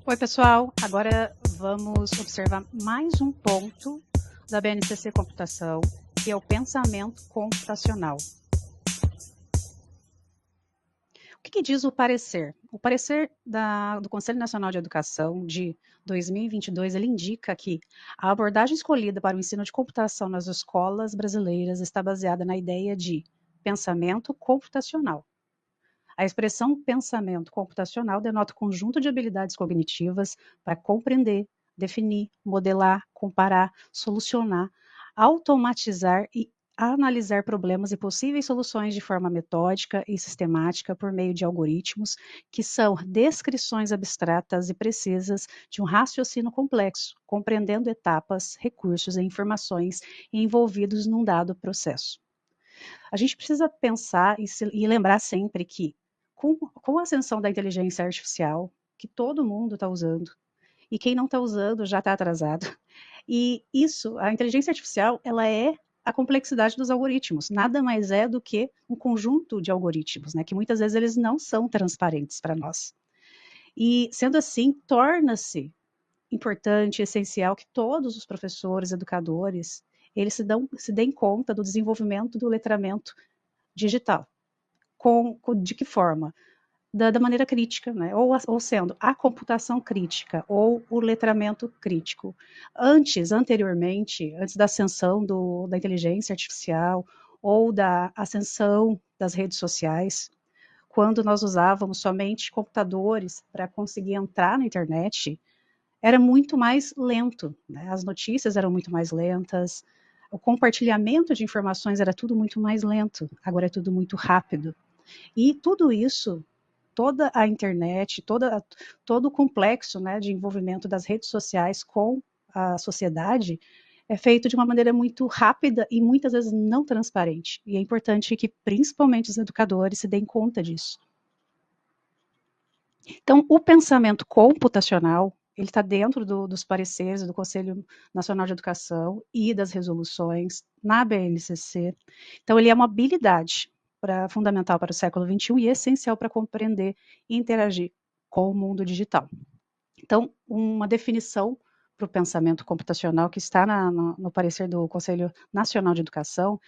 Oi, pessoal. Agora vamos observar mais um ponto da BNCC Computação, que é o pensamento computacional. O que diz o parecer? O parecer do Conselho Nacional de Educação de 2022, ele indica que a abordagem escolhida para o ensino de computação nas escolas brasileiras está baseada na ideia de pensamento computacional. A expressão pensamento computacional denota o conjunto de habilidades cognitivas para compreender, definir, modelar, comparar, solucionar, automatizar e analisar problemas e possíveis soluções de forma metódica e sistemática por meio de algoritmos, que são descrições abstratas e precisas de um raciocínio complexo, compreendendo etapas, recursos e informações envolvidos num dado processo. A gente precisa pensar e lembrar sempre que, com a ascensão da inteligência artificial, que todo mundo está usando, e quem não está usando já está atrasado, e isso, a inteligência artificial, ela é a complexidade dos algoritmos, nada mais é do que um conjunto de algoritmos, né, que muitas vezes eles não são transparentes para nós. E, sendo assim, torna-se importante, essencial que todos os professores, educadores, eles se deem conta do desenvolvimento do letramento digital. De que forma? Da maneira crítica, né? Ou sendo a computação crítica ou o letramento crítico. Anteriormente, antes da ascensão da inteligência artificial ou da ascensão das redes sociais, quando nós usávamos somente computadores para conseguir entrar na internet, era muito mais lento, né? As notícias eram muito mais lentas, o compartilhamento de informações era tudo muito mais lento, agora é tudo muito rápido. E tudo isso, toda a internet, todo o complexo, né, de envolvimento das redes sociais com a sociedade é feito de uma maneira muito rápida e muitas vezes não transparente. E é importante que principalmente os educadores se deem conta disso. Então, o pensamento computacional, ele está dentro dos pareceres do Conselho Nacional de Educação e das resoluções na BNCC. Então, ele é uma habilidade fundamental para o século XXI e essencial para compreender e interagir com o mundo digital. Então, uma definição para o pensamento computacional que está no parecer do Conselho Nacional de Educação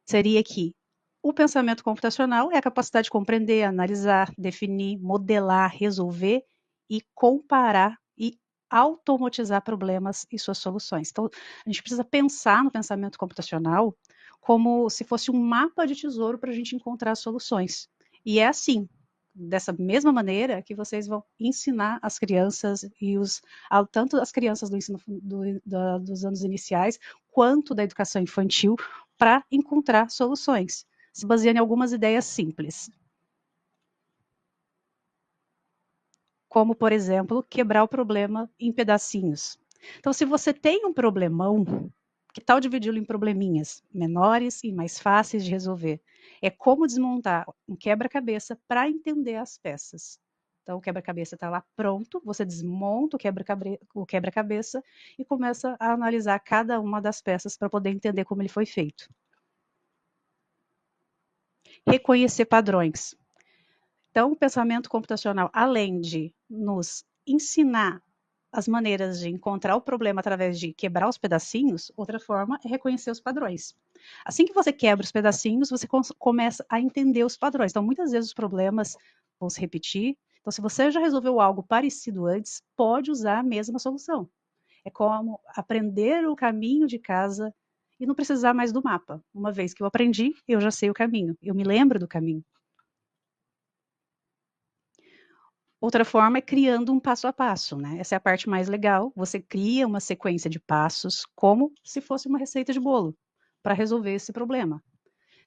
seria que o pensamento computacional é a capacidade de compreender, analisar, definir, modelar, resolver e comparar e automatizar problemas e suas soluções. Então, a gente precisa pensar no pensamento computacional como se fosse um mapa de tesouro para a gente encontrar soluções. E é assim, dessa mesma maneira que vocês vão ensinar as crianças tanto as crianças do ensino dos anos iniciais quanto da educação infantil para encontrar soluções, se baseando em algumas ideias simples. Como, por exemplo, quebrar o problema em pedacinhos. Então, se você tem um problemão, que tal dividi-lo em probleminhas menores e mais fáceis de resolver? É como desmontar um quebra-cabeça para entender as peças. Então, o quebra-cabeça está lá pronto, você desmonta o quebra-cabeça e começa a analisar cada uma das peças para poder entender como ele foi feito. Reconhecer padrões. Então, o pensamento computacional, além de nos ensinar as maneiras de encontrar o problema através de quebrar os pedacinhos, outra forma é reconhecer os padrões. Assim que você quebra os pedacinhos, você começa a entender os padrões. Então, muitas vezes os problemas vão se repetir. Então, se você já resolveu algo parecido antes, pode usar a mesma solução. É como aprender o caminho de casa e não precisar mais do mapa. Uma vez que eu aprendi, eu já sei o caminho, eu me lembro do caminho. Outra forma é criando um passo a passo, né? Essa é a parte mais legal. Você cria uma sequência de passos como se fosse uma receita de bolo para resolver esse problema.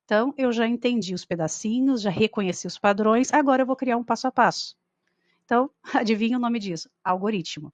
Então, eu já entendi os pedacinhos, já reconheci os padrões, agora eu vou criar um passo a passo. Então, adivinha o nome disso? Algoritmo.